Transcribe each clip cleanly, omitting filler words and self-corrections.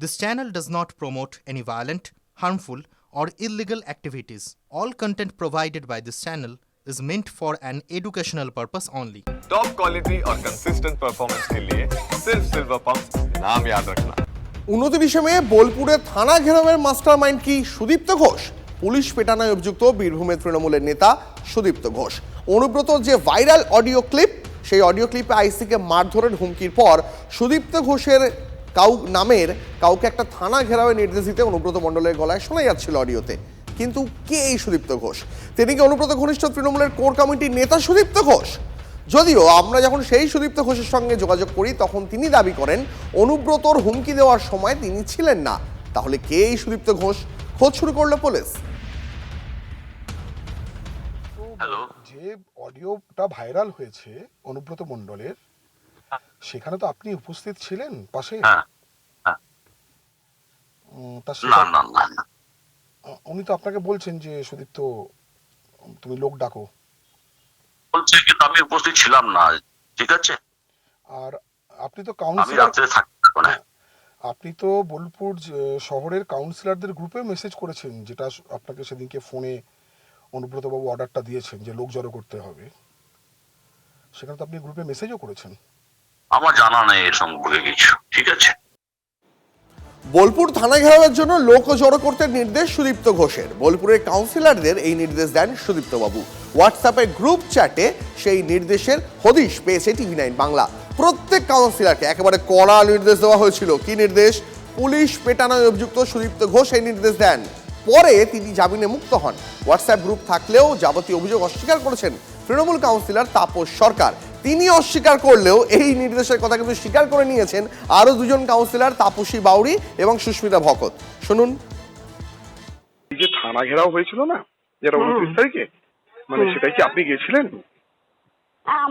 This channel does not promote any violent, harmful, or illegal activities. All content provided by this channel is meant for an educational purpose only. Top quality और consistent performance के लिए सिर्फ silver pump नाम याद रखना। 29 মে বোলপুরে থানা ঘেরাওয়ের mastermind কি সুদীপ্ত ঘোষ? পুলিশ পেটানোয় অভিযুক্ত বীরভূমের তৃণমূলের নেতা সুদীপ্ত ঘোষ। অনুব্রত যে ভাইরাল অডিও ক্লিপ, সেই অডিও ক্লিপে আইসিকে মারধরের হুমকির পর সুদীপ্ত ঘোষের নামের কাউকে একটা থানা ঘেরাওয়ের নির্দেশ দিতে অনুব্রত মণ্ডলের গলায় শোনা যাচ্ছিল অডিওতে। কিন্তু কে এই সুদীপ্ত ঘোষ? তিনি কি অনুব্রত ঘনিষ্ঠ তৃণমূলের কোর কমিটির নেতা সুদীপ্ত ঘোষ? যদিও আমরা যখন সেই সুদীপ্ত ঘোষের সঙ্গে যোগাযোগ করি তখন তিনি দাবি করেন অনুব্রতর হুমকি দেওয়ার সময় তিনি ছিলেন না। তাহলে কে এই সুদীপ্ত ঘোষ? খোঁজ শুরু করলো পুলিশ। হ্যালো, যে অডিওটা ভাইরাল হয়েছে অনুব্রত মণ্ডলের, সেখানে তো আপনি উপস্থিত ছিলেন পাশে? হ্যাঁ। না, উনি তো আপনাকে বলছেন যে সুদীপ্ত তুমি লোক ডাকো, বলছে কিন্তু আমি উপস্থিত ছিলাম না, ঠিক আছে? আর আপনি তো আমি কাউন্সিলর, রাত্রে থাকবো না। আপনি তো বোলপুর শহরের কাউন্সিলরদের গ্রুপে মেসেজ করেছেন, যেটা আপনাকে সেদিনকে ফোনে অনুব্রত বাবু অর্ডারটা দিয়েছেন যে লোক জড়ো করতে হবে, সেখানে তো আপনি গ্রুপে মেসেজও করেছেন। আমার জানা নেই এর সম্পর্কে কিছু, ঠিক আছে? বোলপুর থানা ঘেরাওয়ের জন্য লোক জড়ো করতে নির্দেশ সুদীপ্ত ঘোষের। বোলপুরের কাউন্সিলরদের এই নির্দেশ দেন সুদীপ্ত বাবু। হোয়াটসঅ্যাপে গ্রুপ চ্যাটে সেই নির্দেশের হদিশ পেয়েছে টিভি9 বাংলা। প্রত্যেক কাউন্সিলরকে একেবারে কড়া নির্দেশ দেওয়া হয়েছিল। কি নির্দেশ? পুলিশ পেটানোয় অভিযুক্ত সুদীপ্ত ঘোষ এই নির্দেশ দেন। পরে তিনি জামিনে মুক্ত হন। হোয়াটসঅ্যাপ গ্রুপ থাকলেও যাবতীয় অভিযোগ অস্বীকার করেছেন তৃণমূল কাউন্সিলর তাপস সরকার। তিনি অস্বীকার করলেও এই নির্দেশের কথা কিন্তু স্বীকার করে নিয়েছেন আরো দুজন কাউন্সিলর, তাপসী বাউরি এবং সুস্মিতা ভকত। শুনুন। এই যে থানা ঘেরাও হয়েছিল না, যেটা 29 তারিখে, মানে সেটাই কি আপনি গিয়েছিলেন? হ্যাঁ,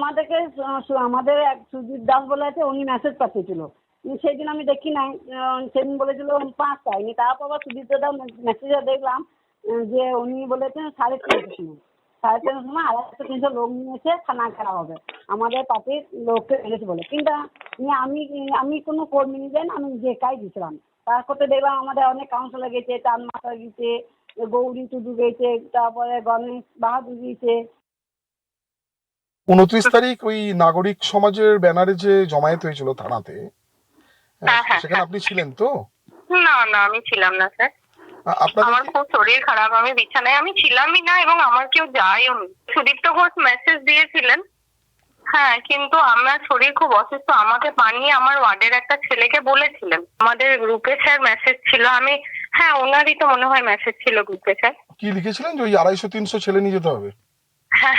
আমাদের এক সুজিত দাস বলে আছে, উনি মেসেজ পাঠিয়েছিল। সেই দিন আমি দেখি নাই, সেদিন বলেছিল 5টায়। তারপর আবার সুজিত দাস মেসেজে দেখলাম যে উনি বলেছেন 3:30টার সময় 250-300 লোক নিয়েছে, থানা ঘেরা হবে, আমাদের পার্টির লোককে এনেছে বলে। কিন্তু আমি কোনো কর্মী নিয়ে যাই না, আমি যে একাই গেছিলাম। তারপরে দেখলাম আমাদের অনেক কাউন্সিলর গেছে, চাঁদ মাতা গেছে, গৌরী টুডু গেছে, তারপরে গণেশ বাহাদুর গেছে। 29 তারিখ ওই নাগরিক সমাজের ব্যানারে যে জমায়েত হয়েছিল থানাতে, সেখানে আপনি ছিলেন তো? না, আমি ছিলাম না স্যার। আপনাদের আমার খুব শরীর খারাপ, আমি বিছানায়, আমি ছিলামই না এবং আমার কেউ যায়ও নি। সুদীপ্ত ঘোষ মেসেজ দিয়েছিলেন, হ্যাঁ, কিন্তু আমার শরীর খুব অসুস্থ, আমাকে পানিয়ে আমার ওয়ার্ডের একটা ছেলেকে বলেছিলেন। আমাদের গ্রুপে স্যার মেসেজ ছিল, হ্যাঁ ওনারই তো মনে হয় মেসেজ ছিল গ্রুপে স্যার। কি লিখেছিলেন যে ওই 250-300 ছেলে নিয়ে যেতে হবে? হ্যাঁ।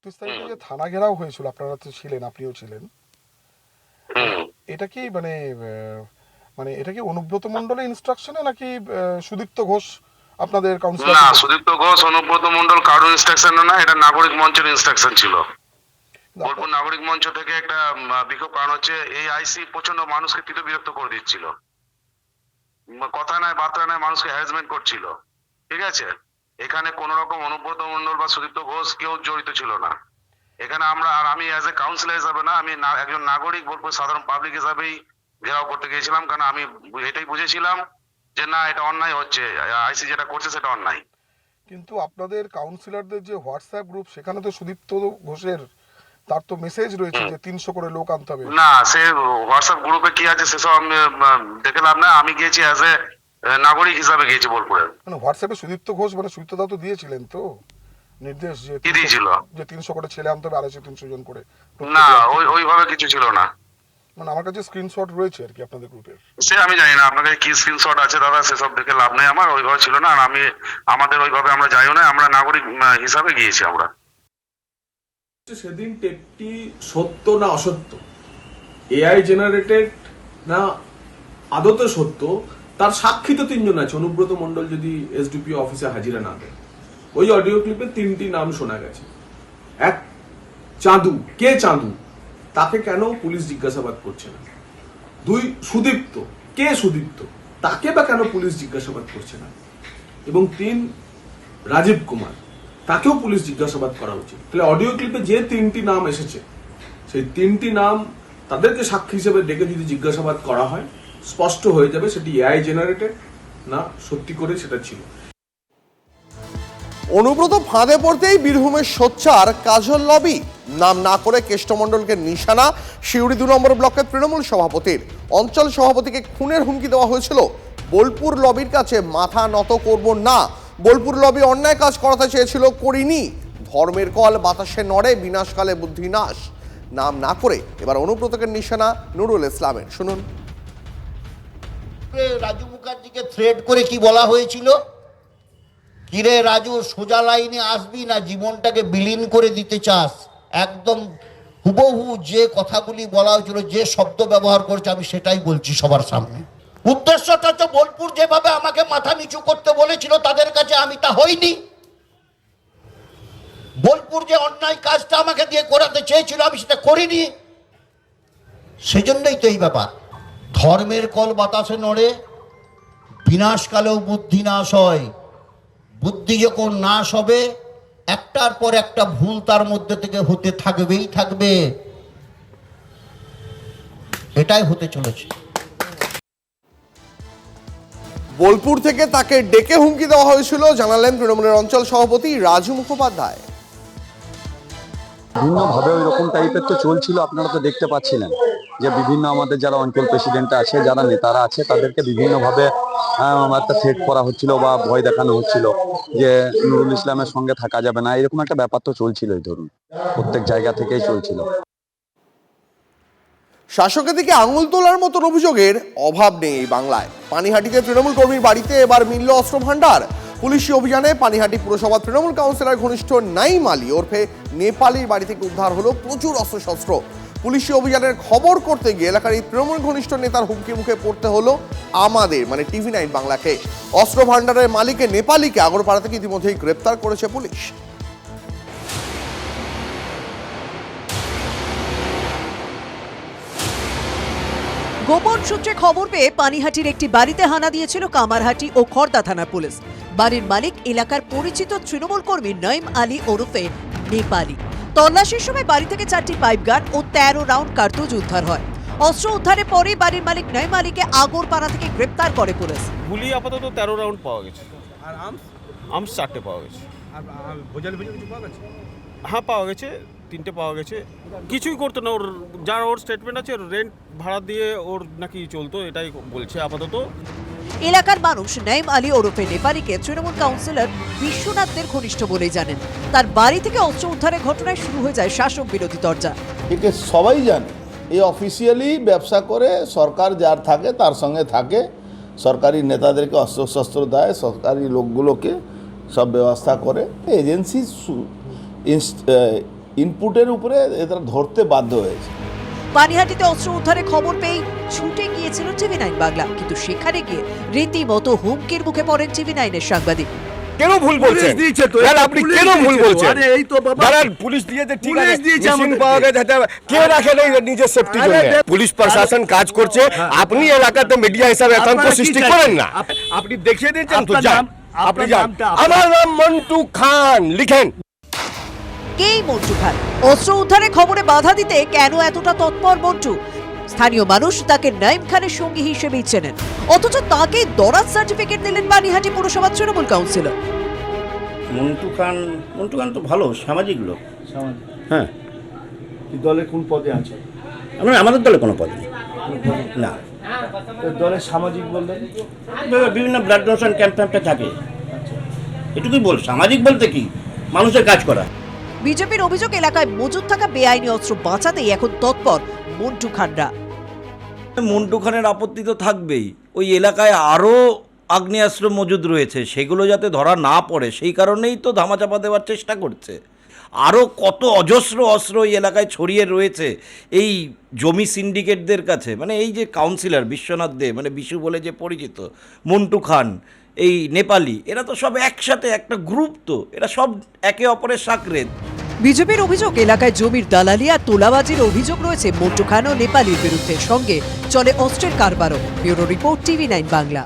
29 তারিখে যে থানা ঘেরাও হয়েছিল, আপনারা তো ছিলেন, আপনিও ছিলেন, এটা কি মানে এটা কি অনুব্রত মণ্ডলের ইনস্ট্রাকশনে নাকি সুদীপ্ত ঘোষ আপনাদের কাউন্সিলর? না, সুদীপ্ত ঘোষ, অনুব্রত মণ্ডল কারোর ইনস্ট্রাকশন না, এটা নাগরিক মঞ্চের ইনস্ট্রাকশন ছিল। বোলপুর নাগরিক মঞ্চ থেকে একটা বিক্ষোভ, কারণ হচ্ছে এই আইসি প্রচন্ড মানুষকে বিরক্ত করে দিচ্ছিল, কথা নাই বার্তা নাই, মানুষকে হ্যারাসমেন্ট করছিল, ঠিক আছে? এখানে কোন রকম অনুব্রত মণ্ডল বা সুদীপ্ত ঘোষ কেউ জড়িত ছিল না এখানে। আমি অ্যাজ এ কাউন্সিলর হিসাবে না, আমি একজন নাগরিক, বোলপুর সাধারণ পাবলিক হিসাবেই ঘেরাও করতে গিয়েছিলাম, কারণ আমি এটাই বুঝেছিলাম যে না, এটা অন্যায় হচ্ছে, আইসি যেটা করছে সেটা অন্যায়। কিন্তু আপনাদের কাউন্সিলরদের যে হোয়াটসঅ্যাপ গ্রুপ, সেখানে তো সুদীপ্ত ঘোষের তার তো মেসেজ রয়েছে যে 300 করে লোক আনতে হবে। না, সে হোয়াটসঅ্যাপ গ্রুপে কি আছে সেসব আমি দেখে লাভ না। আমি গিয়েছি অ্যাজ এ নাগরিক হিসাবে গিয়েছি বোলপুরে। মানে হোয়াটসঅ্যাপে সুদীপ্ত ঘোষ মানে সুদীপ্ত দা তো দিয়েছিলেন তো নির্দেশ যে কি দিয়েছিল? যে 300 করে ছেলে আনতে হবে, 250-300 জন করে। না, ওইভাবে কিছু ছিল না। মানে আমার কাছে স্ক্রিনশট রয়েছে আর কি আপনাদের গ্রুপের। সে আমি জানি না আপনাদের কি স্ক্রিনশট আছে দাদা, সেসব দেখে লাভ নেই আমার। ওইভাবে ছিল না, আর আমাদের ওইভাবে আমরা যাইও না, আমরা নাগরিক হিসাবে গিয়েছি আমরা। সেদিন টেপটি সত্য না অসত্য, এআই জেনারেটেড না আদতে সত্য, তার সাক্ষী তো 3 জন আছে। অনুব্রত মণ্ডল যদি এসডিপিও অফিসে হাজিরা না দেয়, ওই অডিও ক্লিপে 3টি নাম শোনা গেছে। এক, চাঁদু। কে চাঁদু? তাকে কেন পুলিশ জিজ্ঞাসাবাদ করছে না? 2, সুদীপ্ত। কে সুদীপ্ত? তাকে বা কেন পুলিশ জিজ্ঞাসাবাদ করছে না? এবং 3, রাজীব কুমার, তাকেও পুলিশ জিজ্ঞাসাবাদ করা উচিত। তাহলে অডিও ক্লিপে যে 3টি নাম এসেছে, সেই 3টি নাম তাদেরকে সাক্ষী হিসেবে ডেকে যদি জিজ্ঞাসাবাদ করা হয়, স্পষ্ট হয়ে যাবে সেটি এআই জেনারেটেড না সত্যি করে সেটা ছিল। অনুব্রত ফাঁদে পড়তেই বীরভূমের সোচ্চার কাজল লবি। নাম না করে কেষ্টমণ্ডলকে নিশানা সিউড়ি 2 নম্বর ব্লকের তৃণমূল সভাপতির। অঞ্চল সভাপতিকে খুনের হুমকি দেওয়া হয়েছিল। বোলপুর লবির কাছে মাথা নত করব না। বোলপুর লবি অন্যায় কাজ করাতে চেয়েছিল, করিনি। ধর্মের কল বাতাসে নড়ে, বিনাশকালে বুদ্ধি নাশ। নাম না করে এবার অনুব্রতকে নিশানা নুরুল ইসলামের। শুনুন। রাজু মুখার্জিকে থ্রেট করে কি বলা হয়েছিল? কিরে রাজু, সোজা লাইনে আসবি না জীবনটাকে বিলীন করে দিতে চাস? একদম হুবহু যে কথাগুলি বলা হয়েছিল, যে শব্দ ব্যবহার করেছে, আমি সেটাই বলছি সবার সামনে। উদ্দেশ্যটা তো বোলপুর যেভাবে আমাকে মাথা নিচু করতে বলেছিল তাদের কাছে, আমি তা হইনি। বোলপুর যে অন্যায় কাজটা আমাকে দিয়ে করাতে চেয়েছিল, আমি সেটা করিনি। সেজন্যই তো এই ব্যাপার। ধর্মের কল বাতাসে নড়ে, বিনাশকালেও বুদ্ধি নাশ হয়। বুদ্ধি যখন নাশ হবে, একটার পর একটা ভুল তার মধ্যে থেকে হতে থাকবেই থাকবে। এটাই হতে চলেছে। বোলপুর থেকে তাকে ডেকে হুমকি দেওয়া হয়েছিল, জানালেন তৃণমূলের অঞ্চল সভাপতি রাজু মুখোপাধ্যায়। বিভিন্নভাবে ওই রকম টাইপের তো চলছিল, আপনারা তো দেখতে পাচ্ছিলেন যে বিভিন্ন আমাদের যারা অঞ্চল প্রেসিডেন্ট আছে, যারা নেতারা আছে, তাদেরকে বিভিন্নভাবে একটা সেট করা হচ্ছিল বা ভয় দেখানো হচ্ছিল যে নুরুল ইসলামের সঙ্গে থাকা যাবে না, এরকম একটা ব্যাপার তো চলছিলই। ধরুন প্রত্যেক জায়গা থেকেই চলছিল। শাসকের দিকে আঙুল তোলার মতন অভিযোগের অভাব নেই এই বাংলায়। পানিহাটিতে তৃণমূল কর্মীর বাড়িতে এবার মিলল অস্ত্র ভান্ডার। পুলিশি অভিযানে পানিহাটি পুরসভা তৃণমূল কাউন্সিলর ঘনিষ্ঠ নাইম আলী ওরফে নেপালির বাড়ি থেকে উদ্ধার হলো প্রচুর অস্ত্রশস্ত্র। পুলিশি অভিযানের খবর করতে গিয়ে এলাকার এই তৃণমূল ঘনিষ্ঠ নেতার হুমকি মুখে পড়তে হলো আমাদের মানে TV9 বাংলাকে। অস্ত্র ভান্ডারের মালিকে নেপালিকে আগরপাড়া থেকে ইতিমধ্যেই গ্রেপ্তার করেছে পুলিশ। গোপন সূত্রে খবর পেয়ে পানিহাটির একটি বাড়িতে হানা দিয়েছিল কামারহাটি ও খড়দা থানার পুলিশ। বাড়ির মালিক এলাকার পরিচিত তৃণমূল কর্মী নাইম আলী ওরফে নেপালি। তল্লাশির সময় বাড়ি থেকে 4টি পাইপ গান ও 13 রাউন্ড কার্তুজ উদ্ধার হয়। অস্ত্র উদ্ধারের পরে বাড়ির মালিক নাইম আলীকে আগরপাড়া থেকে গ্রেপ্তার করে পুলিশ। গুলি আপাতত 13 রাউন্ড পাওয়া গেছে। আর আর্মস 4টে পাওয়া গেছে। আর ভোজাল কিছু পাওয়া গেছে? হ্যাঁ পাওয়া গেছে, 3টে পাওয়া গেছে। কিছুই করতো না, ওর যার ওর স্টেটমেন্ট আছে রেন্ট ভাড়া দিয়ে ওর নাকি চলতো, এটাই বলছে আপাতত। এলাকার মানুষ নাইম আলী ওরফে নেপালিকে তৃণমূল কাউন্সিলর বিশ্বনাথদের ঘনিষ্ঠ বলেই জানেন। তার বাড়ি থেকে অস্ত্র উদ্ধারের ঘটনায় শুরু হয়ে যায় শাসক বিরোধী তরজা। একে সবাই জানে, এই অফিসিয়ালি ব্যবসা করে, সরকার যার থাকে তার সঙ্গে থাকে, সরকারি নেতাদেরকে অস্ত্রশস্ত্র দেয়, সরকারি লোকগুলোকে সব ব্যবস্থা করে। এজেন্সি ইনপুটের উপরে এটা ধরতে বাধ্য হয়েছে। পানিহাটিতে অস্ত্র উদ্ধারের খবর পেয়ে ছুটে গিয়েছিল TV9 বাংলা, কিন্তু সেখানে গিয়ে রীতিমতো হুমকির মুখে পড়েন TV9-এর সাংবাদিক। কেন ভুল বলছেন? আপনি কেন ভুল বলছেন? পুলিশ দিয়েছে, ঠিক আছে, মেশিন পাওয়া গেছে, কে রাখে নেই নিজের সেফটির জন্য। পুলিশ প্রশাসন কাজ করছে, আপনি এলাকাতে মিডিয়া হিসাবে আতঙ্ক সৃষ্টি করেন না। আপনি দেখিয়ে দিয়েছেন তো, যান আপনি যান। আমার নাম মন্টু খান, লিখেন। কে মন্টু খান? অস্ত্র উদ্ধারের খবরে বাধা দিতে কেন এতটা তৎপর মন্টু? স্থানীয় মানুষ তাকে নাইম খানের সঙ্গী হিসেবেই চেনেন, অথচ তাকে দরাজ সার্টিফিকেট দিলেন পানিহাটি পুরসভার তৃণমূল কাউন্সিলর। মন্টু খান তো ভালো সামাজিক লোক। হ্যাঁ, দলে কোন পদে আছে? আমাদের দলে কোনো পদে নেই না। দলের সামাজিক বললেন, বিভিন্ন ব্লাড ডোনেশন ক্যাম্পে থাকে, এটুকুই বল। সামাজিক বলতে কি, মানুষের কাজ করা। বিজেপির অভিযোগ, এলাকায় মজুদ থাকা বেআইনি অস্ত্র বাঁচাতেই এখন তৎপর মন্টু খানরা। মন্টু খানের আপত্তি তো থাকবেই, ওই এলাকায় আরও আগ্নেয়াস্ত্র মজুদ রয়েছে, সেগুলো যাতে ধরা না পড়ে সেই কারণেই তো ধামাচাপা দেওয়ার চেষ্টা করছে। আরও কত অজস্র অস্ত্র এই এলাকায় ছড়িয়ে রয়েছে এই জমি সিন্ডিকেটদের কাছে। মানে এই যে কাউন্সিলর বিশ্বনাথ দে, মানে বিশু বলে যে পরিচিত, মন্টু খান, এই নেপালি, এরা তো সব একসাথে একটা গ্রুপ, তো এরা সব একে অপরের সাকরেদ। বিজেপির অভিযোগ, এলাকায় জমির দালালি আর তোলাবাজির অভিযোগ রয়েছে মন্টু খান ও নেপালির বিরুদ্ধে, সঙ্গে চলে অস্ত্রের কারবারও। Bureau report TV9 Bangla.